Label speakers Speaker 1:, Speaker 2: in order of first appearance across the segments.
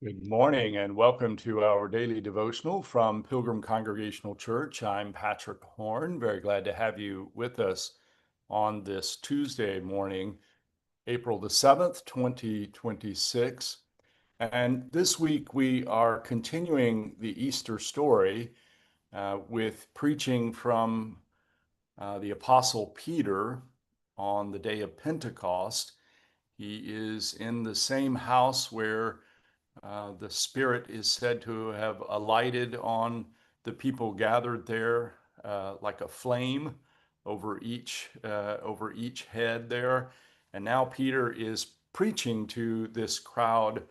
Speaker 1: Good morning and welcome to our daily devotional from Pilgrim Congregational Church. I'm Patrick Horn. Very glad to have you with us on this Tuesday morning, April the 7th, 2026. And this week we are continuing the Easter story with preaching from the Apostle Peter on the day of Pentecost. He is in the same house where the Spirit is said to have alighted on the people gathered there like a flame over each head there. And now Peter is preaching to this crowd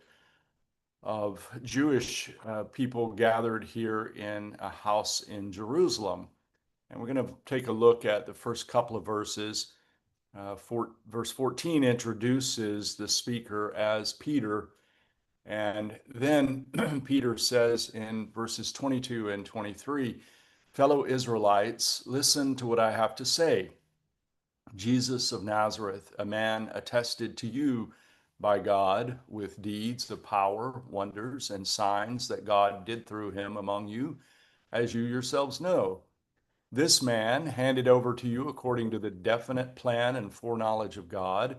Speaker 1: of Jewish people gathered here in a house in Jerusalem. And we're going to take a look at the first couple of verses. Verse 14 introduces the speaker as Peter. And then Peter says in verses 22 and 23, fellow Israelites, listen to what I have to say. Jesus of Nazareth, a man attested to you by God with deeds of power, wonders, and signs that God did through him among you, as you yourselves know. This man, handed over to you according to the definite plan and foreknowledge of God,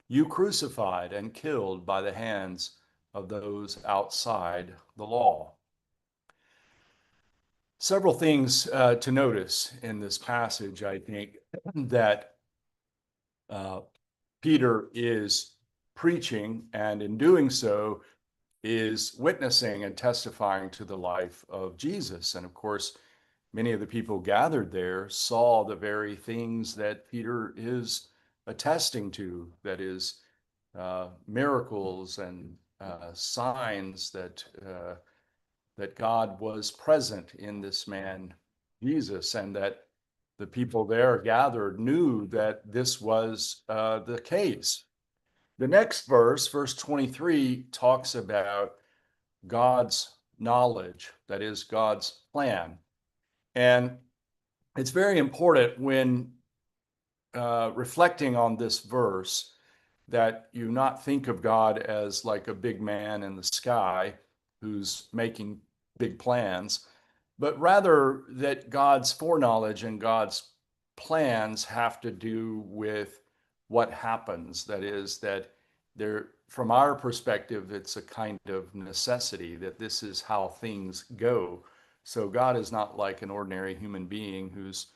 Speaker 1: you crucified and killed by the hands of those outside the law. Several things to notice in this passage, I think, that Peter is preaching, and in doing so, is witnessing and testifying to the life of Jesus. And of course, many of the people gathered there saw the very things that Peter is attesting to, that is, miracles and signs that God was present in this man, Jesus, and that the people there gathered knew that this was the case. The next verse, verse 23, talks about God's knowledge, that is, God's plan. And it's very important when reflecting on this verse that you not think of God as like a big man in the sky who's making big plans, but rather that God's foreknowledge and God's plans have to do with what happens. That is, that there, from our perspective, it's a kind of necessity that this is how things go. So God is not like an ordinary human being who's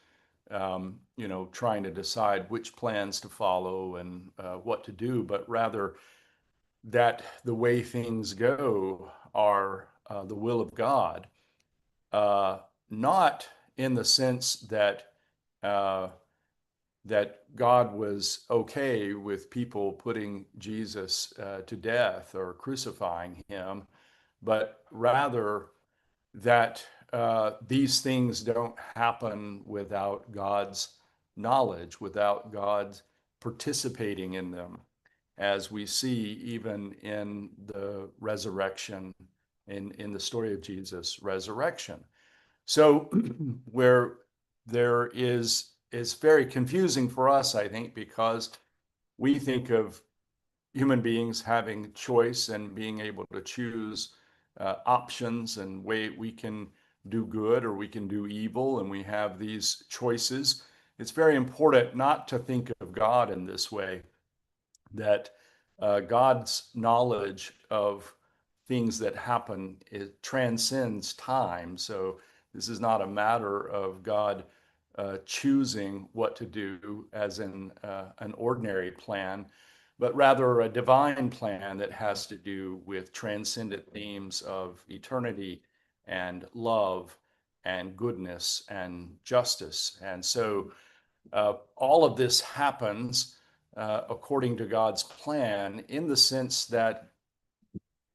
Speaker 1: trying to decide which plans to follow and what to do, but rather that the way things go are the will of God, not in the sense that uh, that God was okay with people putting Jesus to death or crucifying him, but rather that these things don't happen without God's knowledge, without God participating in them, as we see even in the resurrection, in the story of Jesus' resurrection. So where there is very confusing for us, I think, because we think of human beings having choice and being able to choose options and way we can do good or we can do evil, and we have these choices. It's very important not to think of God in this way, that God's knowledge of things that happen, it transcends time. So this is not a matter of God choosing what to do as in an ordinary plan, but rather a divine plan that has to do with transcendent themes of eternity and love and goodness and justice. And so all of this happens according to God's plan, in the sense that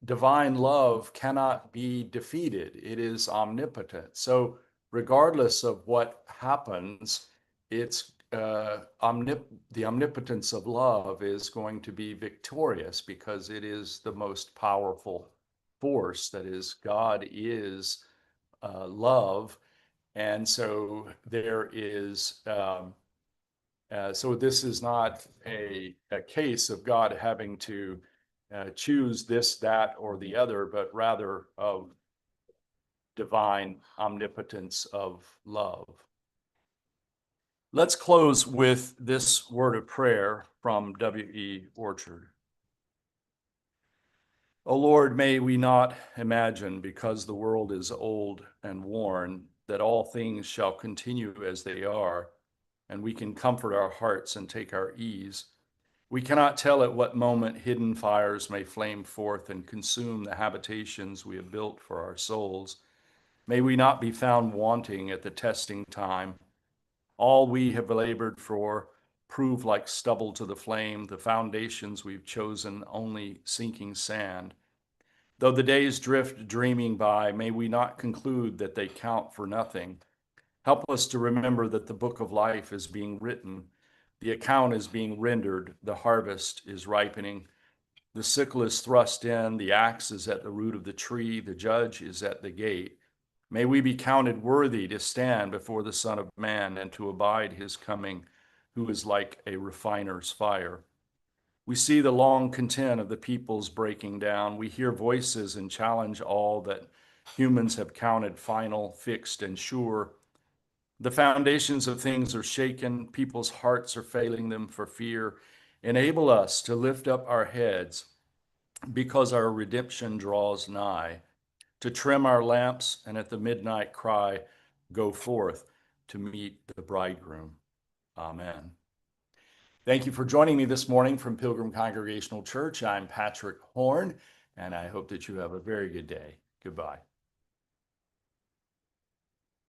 Speaker 1: divine love cannot be defeated. It is omnipotent. So regardless of what happens, it's the omnipotence of love is going to be victorious because it is the most powerful force. That is, God is love. And so there is so this is not a case of God having to choose this, that, or the other, but rather of divine omnipotence of love. Let's close with this word of prayer from W.E. Orchard. O Lord, may we not imagine, because the world is old and worn, that all things shall continue as they are, and we can comfort our hearts and take our ease. We cannot tell at what moment hidden fires may flame forth and consume the habitations we have built for our souls. May we not be found wanting at the testing time. All we have labored for prove like stubble to the flame, the foundations we've chosen only sinking sand. Though the days drift dreaming by, may we not conclude that they count for nothing. Help us to remember that the book of life is being written, the account is being rendered, the harvest is ripening. The sickle is thrust in, the axe is at the root of the tree, the judge is at the gate. May we be counted worthy to stand before the Son of Man and to abide his coming, who is like a refiner's fire. We see the long content of the peoples breaking down. We hear voices and challenge all that humans have counted final, fixed, and sure. The foundations of things are shaken. People's hearts are failing them for fear. Enable us to lift up our heads because our redemption draws nigh, to trim our lamps and at the midnight cry, go forth to meet the bridegroom. Amen. Thank you for joining me this morning from Pilgrim Congregational Church. I'm Patrick Horn, and I hope that you have a very good day. Goodbye.